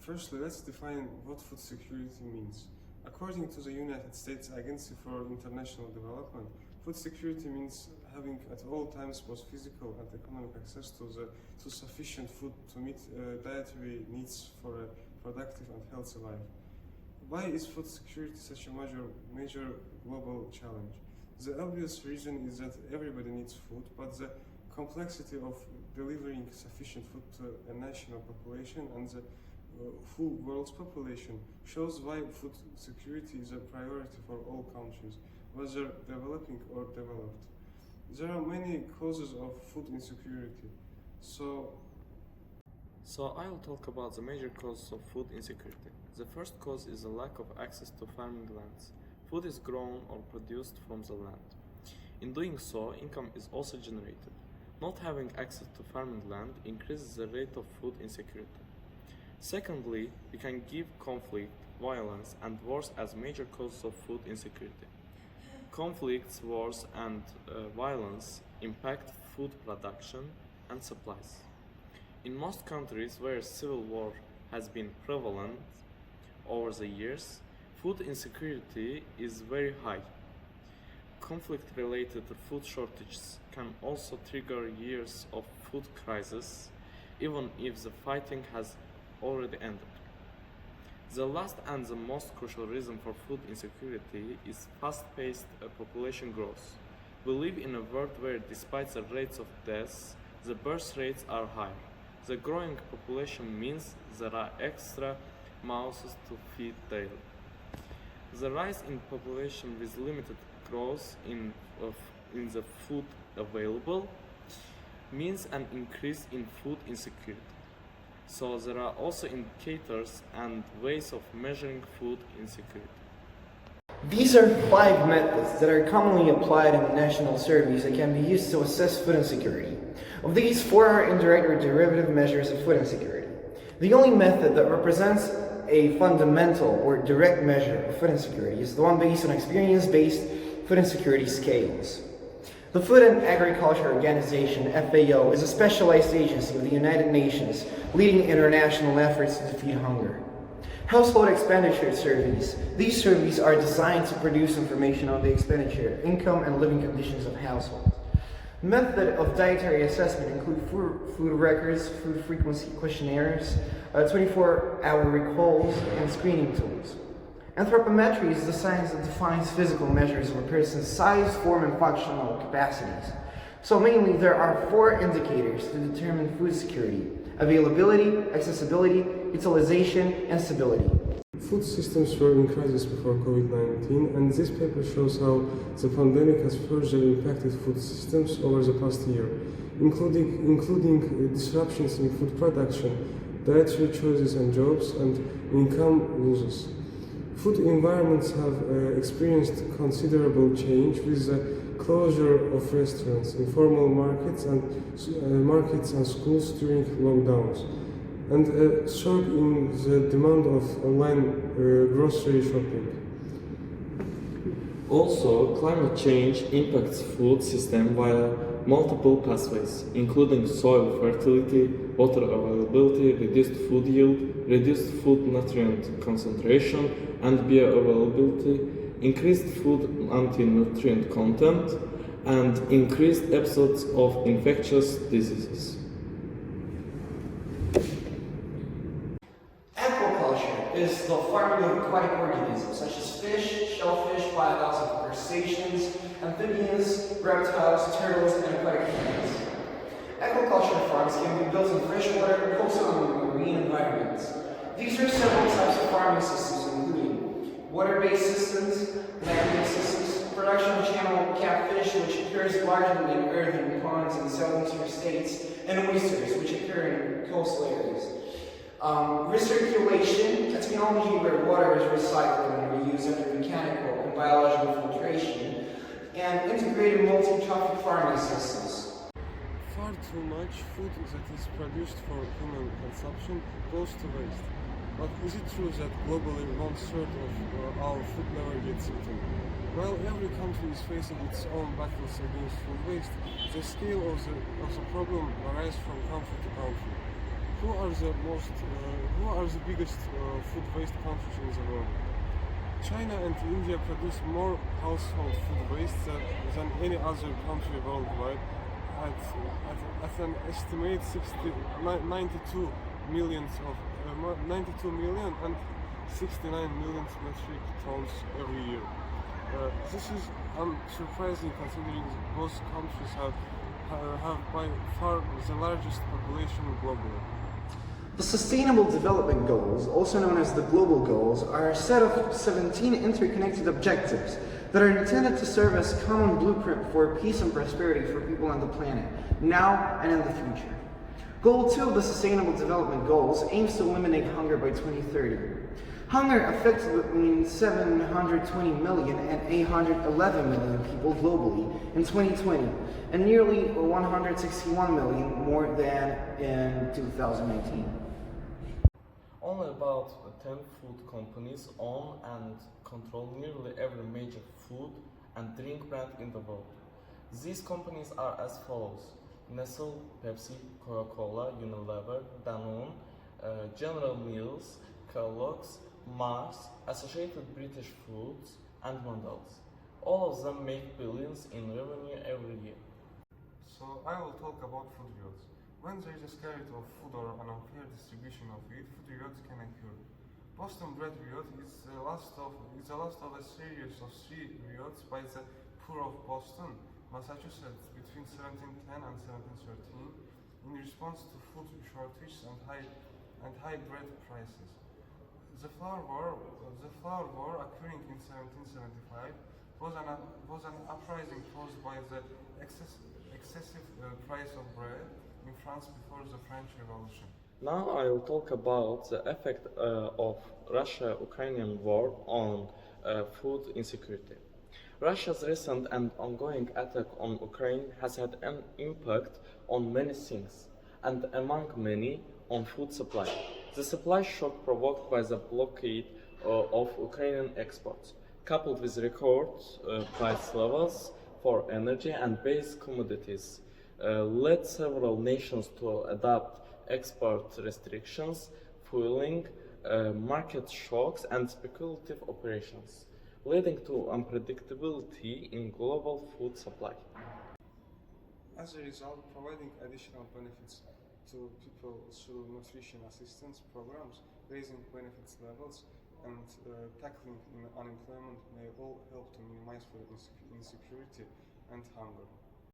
Firstly, let's define what food security means. According to the United States Agency for International Development, food security means having at all times both physical and economic access to sufficient food to meet dietary needs for a productive and healthy life. Why is food security such a major global challenge? The obvious reason is that everybody needs food, but the complexity of delivering sufficient food to a national population and the full world's population shows why food security is a priority for all countries, whether developing or developed. There are many causes of food insecurity. So I'll talk about the major causes of food insecurity. The first cause is the lack of access to farming lands. Food is grown or produced from the land. In doing so, income is also generated. Not having access to farming land increases the rate of food insecurity. Secondly, we can give conflict, violence, and wars as major causes of food insecurity. Conflicts, wars, and violence impact food production and supplies. In most countries where civil war has been prevalent over the years, food insecurity is very high. Conflict-related food shortages can also trigger years of food crisis, even if the fighting has already ended. The last and the most crucial reason for food insecurity is fast-paced population growth. We live in a world where, despite the rates of deaths, the birth rates are higher. The growing population means there are extra mouths to feed daily. The rise in population with limited growth in the food available means an increase in food insecurity. So there are also indicators and ways of measuring food insecurity. These are 5 methods that are commonly applied in national surveys that can be used to assess food insecurity. Of these, 4 are indirect or derivative measures of food insecurity. The only method that represents a fundamental or direct measure of food insecurity is the one based on experience-based food insecurity scales. The Food and Agriculture Organization, FAO, is a specialized agency of the United Nations leading international efforts to defeat hunger. Household expenditure surveys. These surveys are designed to produce information on the expenditure, income, and living conditions of households. Method of dietary assessment include food records, food frequency questionnaires, 24-hour recalls, and screening tools. Anthropometry is the science that defines physical measures of a person's size, form, and functional capacities. So mainly there are 4 indicators to determine food security: availability, accessibility, utilization, and stability. food systems were in crisis before COVID-19, and this paper shows how the pandemic has further impacted food systems over the past year, including disruptions in food production, dietary choices and jobs, and income losses. Food environments have experienced considerable change with the closure of restaurants, informal markets and schools during lockdowns, and a surge in the demand of online grocery shopping. Also, climate change impacts food system via multiple pathways, including soil fertility, water availability, reduced food yield, reduced food nutrient concentration and bioavailability, increased food anti-nutrient content, and increased episodes of infectious diseases. Aquaculture is the farming of aquatic organisms such as fish, shellfish, biological crustaceans, amphibians, reptiles, turtles, and aquatic plants. Aquaculture farms can be built in freshwater, coastal, and marine environments. These are several types of farming systems, including water-based systems, land-based systems, production channel catfish, which occurs largely in earthen ponds in southeastern states, and oysters, which occur in coastal areas. Recirculation, a technology where water is recycled and reused under mechanical and biological filtration, and integrated multi-trophic farming systems. Far too much food that is produced for human consumption goes to waste. But is it true that globally 1/3 of our food never gets eaten? While every country is facing its own battles against food waste, the scale of the problem varies from country to country. Who are the biggest food waste countries in the world? China and India produce more household food waste than any other country worldwide, at an estimated 92 million and 69 million metric tons every year. This is unsurprising considering both countries have by far the largest population globally. The Sustainable Development Goals, also known as the Global Goals, are a set of 17 interconnected objectives that are intended to serve as common blueprint for peace and prosperity for people on the planet, now and in the future. Goal 2 of the Sustainable Development Goals aims to eliminate hunger by 2030. Hunger affects between 720 million and 811 million people globally in 2020, and nearly 161 million more than in 2019. Only about 10 food companies own and control nearly every major food and drink brand in the world. These companies are as follows: Nestle, Pepsi, Coca-Cola, Unilever, Danone, General Mills, Kellogg's, Mars, Associated British Foods, and Mondelez. All of them make billions in revenue every year. So I will talk about food riots. When there is a scarcity of food or an unfair distribution of it, food riots can occur. Boston Bread Riot is the last of a series of 3 riots by the poor of Boston, Massachusetts between 1710 and 1713 in response to food shortages and high bread prices. The flour war occurring in 1775 was an uprising caused by the excessive price of bread in France before the French Revolution. Now I will talk about the effect of Russia-Ukrainian war on food insecurity. Russia's recent and ongoing attack on Ukraine has had an impact on many things, and among many, on food supply. The supply shock provoked by the blockade of Ukrainian exports, coupled with record price levels for energy and base commodities, led several nations to adopt export restrictions, fueling market shocks and speculative operations, leading to unpredictability in global food supply. As a result, providing additional benefits to people through nutrition assistance programs, raising benefits levels, and tackling unemployment may all help to minimize food insecurity and hunger.